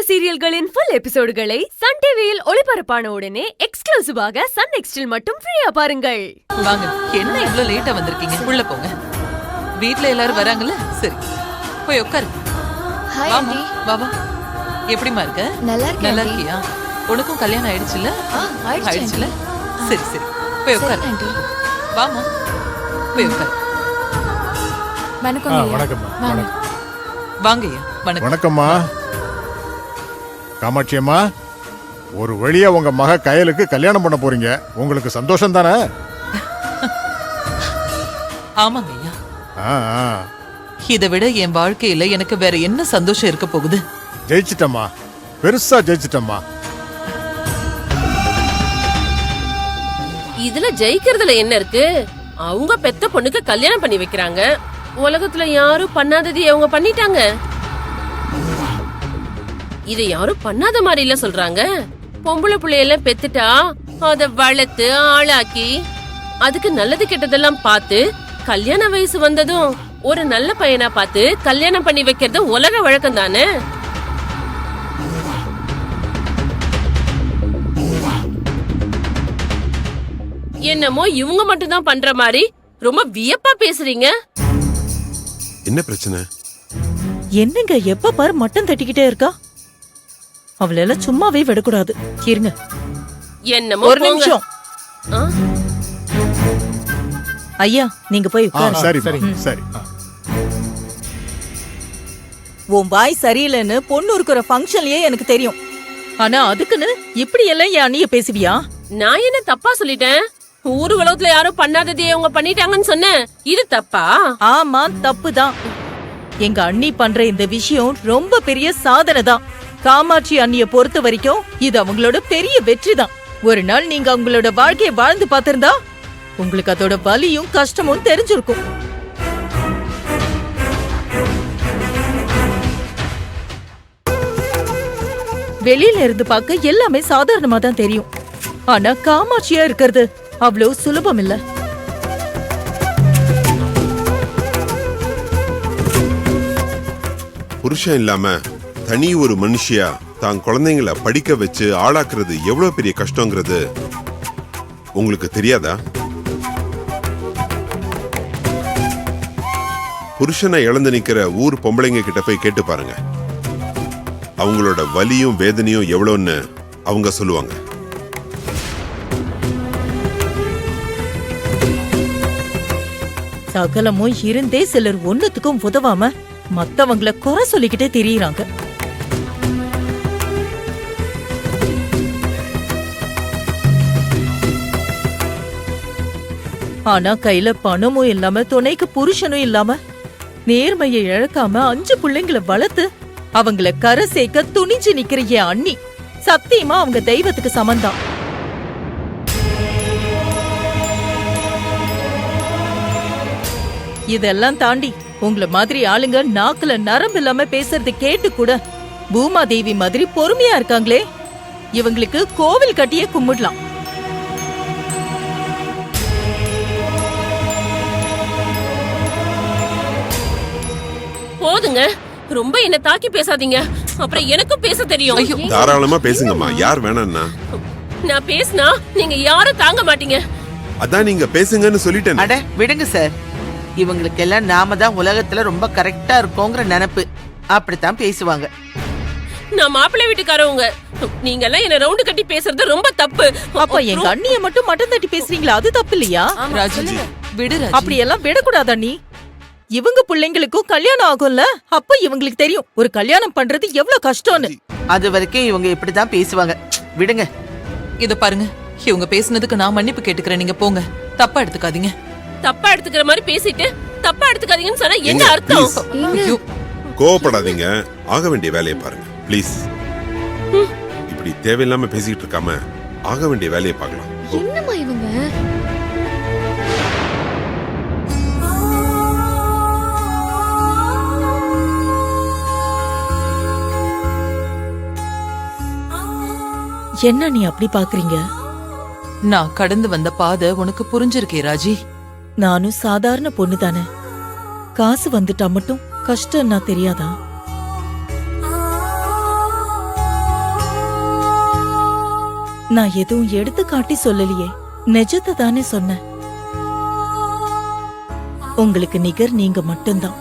சீரியல்களின் full எபிசோடுகளை Sun டிவியில் ஒளிபரப்பான உடனே எக்ஸ்க்ளூசிவாக சன் நெக்ஸ்டில் மட்டும் ஃப்ரீயா பாருங்கள். வாங்க, என்ன இவ்ளோ லேட்டா வந்திருக்கீங்க? உள்ள போங்க. வீட்ல எல்லாரும் வராங்கல்ல? சரி, போய் உட்காரு. Hi aunty. வா வா. எப்படிமா இருக்க? நல்லா இருக்கேன். நல்லா இருக்கியா? உனக்கும் கல்யாணம் ஆயிடுச்சுல? ஆயிடுச்சுல? சரி சரி, போய் உட்காரு. ஆண்டி. வாமா, போய் உட்காரு. வணக்கம். வணக்கம்மா. வணக்கம். வாங்கய்யா. வணக்கம். வணக்கம்மா. காமாட்சி அம்மா, ஒரு வழியா உங்க மக கயலுக்கு கல்யாணம் பண்ண போறீங்க. உங்களுக்கு சந்தோஷம் தானே? ஆமாங்க ஐயா. இதை விட என் வாழ்க்கையில எனக்கு வேற என்ன சந்தோஷம் இருக்க போகுது? ஜெயிச்சிட்டம்மா, பெருசா ஜெயிச்சிட்டம்மா. இதுல ஜெயிக்கிறதுல என்ன இருக்கு? அவங்க பெத்த பொண்ணுக்கு கல்யாணம் பண்ணி வைக்கிறாங்க. உலகத்துல யாரும் பண்ணாதது அவங்க பண்ணிட்டாங்க. இத யாரும் பண்ணாத மாதிரி இல்ல சொல்றாங்க. பொம்பளை பிள்ளையெல்லாம் பெத்துட்டா அத வளர்த்து ஆளாக்கி அதுக்கு நல்லது கெட்டதெல்லாம் பார்த்து கல்யாண வயசு வந்ததும் ஒரு நல்ல பையனா பார்த்து கல்யாணம் பண்ணி வைக்கிறது உலக வழக்கம் தானே. என்னமோ இவங்க மட்டும் தான் பண்ற மாதிரி ரொம்ப வியப்பா பேசுறீங்க. என்ன பிரச்சனை? என்னங்க எப்ப பாரு மட்டம் தட்டிக்கிட்டே இருக்கா? அவளால சும்மாவே விடக்கூடாது. இருங்க, என்னமோ ஒரு நிமிஷம். ஐயா, நீங்க போய் உட்காருங்க. சரி சரி. உன் வாய் சரியில்லைன்னு பொண்ணு இருக்கிற ஃபங்க்ஷன்லயே எனக்கு தெரியும். ஆனா அதுக்குன்னு இப்படி எல்லாம் என் அண்ணிய பேசுவியா? நான் என்ன தப்பா சொல்லிட்டேன்? ஊரு உலகத்துல யாரும் பண்ணாததே அவங்க பண்ணிட்டாங்கன்னு சொன்னேன். இது தப்பா? ஆமா, தப்புதான். எங்க அண்ணி பண்ற இந்த விஷயம் ரொம்ப பெரிய சாதனை தான். காமாட்சி அண்ணிய பொறுத்த வரைக்கும் இது அவங்களோட பெரிய வெற்றி தான். ஒரு நாள் நீங்க அவங்களோட வாழ்க்கையை வாழ்ந்து பார்த்திருந்தா உங்களுக்கு அதோட வலியும் கஷ்டமும் தெரிஞ்சிருக்கும். வெளியில இருந்து பார்க்க எல்லாமே சாதாரணமா தான் தெரியும். ஆனா காமாட்சியா இருக்கிறது அவ்வளவு சுலபம் இல்ல. புருஷன் இல்லாம தனி ஒரு மனுஷியா தான் குழந்தைங்களை படிக்க வச்சு ஆளாக்குறது எவ்வளவு பெரிய கஷ்டங்கிறது உங்களுக்கு தெரியாதா? புருஷனை இழந்து நிக்கிற ஊர் பொம்பளைங்க கிட்ட போய் கேட்டு பாருங்க. அவங்களோட வலியும் வேதனையும் எவ்வளவுன்னு அவங்க சொல்லுவாங்க. சகலமும் இருந்தே சிலர் ஒண்ணுத்துக்கும் உதவாம மத்தவங்கள குறை சொல்லிக்கிட்டே திரியுறாங்க. ஆனா கையில பணமும் இல்லாம துணைக்கு புருஷனும் இல்லாம நேர்மையை இழக்காம 5 பிள்ளைங்களை வளர்த்து அவங்கள கரை சேர்க்க துணிஞ்சு நிக்கிற என் அண்ணி சத்தியமா அவங்க தெய்வத்துக்கு சமந்தான். இதெல்லாம் தாண்டி உங்கள மாதிரி ஆளுங்க நாக்குல நரம்பு இல்லாம பேசுறது கேட்டு கூட பூமா தேவி மாதிரி பொறுமையா இருக்காங்களே, இவங்களுக்கு கோவில் கட்டியே கும்பிடலாம். போதுங்க, ரொம்ப என்ன தாக்கி பேசாதீங்க. அப்புறம் எனக்கும் பேச தெரியும். தாராளமா பேசுங்கம்மா, யார் வேணாம்னா? நான் பேசினா நீங்க யாரும் தாங்க மாட்டீங்க. அதான் நீங்க பேசுங்கன்னு சொல்லிட்டேன். அட விடுங்க சார், இவங்களுக்கு எல்லாம் நாம தான் உலகத்துல ரொம்ப கரெக்டா இருக்கோங்கிற நினைப்பு. அப்படித்தான் பேசுவாங்க. நான் மாப்பிள்ளை வீட்டுக்காரவங்க. நீங்க எல்லாம் என்ன ரவுண்டு கட்டி பேசுறது ரொம்ப தப்பு. அப்ப எங்க அண்ணிய மட்டும் மட்டம் தட்டி பேசுறீங்களா? அது தப்பு இல்லையா? ராஜி, விடு ராஜி. அப்படி எல்லாம் விடக்கூடாது அண்ணி. இவங்க பிள்ளைங்களுக்கும் கல்யாணம் ஆகும்ல, அப்ப இவங்களுக்கு தெரியும் ஒரு கல்யாணம் பண்றது எவ்வளவு கஷ்டம்னு. அது வரைக்கும் இவங்க இப்படிதான் பேசுவாங்க. விடுங்க. இத பாருங்க, இவங்க பேசுனதுக்கு நான் மன்னிப்பு கேட்டுக்கிறேன். நீங்க போங்க, தப்பா எடுத்துக்காதீங்க. தப்பா எடுத்துக்கிற மாதிரி பேசிட்டு தப்பா எடுத்துக்காதீங்கன்னு சொன்னா என்ன அர்த்தம்? கோவப்படாதீங்க, ஆக வேண்டிய வேலையை பாருங்க ப்ளீஸ். இப்படி தேவையில்லாம பேசிட்டு இருக்காம ஆக வேண்டிய வேலையை பார்க்கலாம். என்னம்மா இவங்க? என்ன நீ அப்படி பாக்குறீங்க? நான் கடந்து வந்த பாதை உனக்கு புரிஞ்சிருக்கே ராஜி. நானும் சாதாரண பொண்ணு தானே. காசு வந்துட்டா மட்டும் கஷ்டம்னா தெரியாதா? நான் எதுவும் எடுத்து காட்டி சொல்லலையே, நிஜத்தை தானே சொன்னேன். உங்களுக்கு நிகர் நீங்க மட்டும்தான்.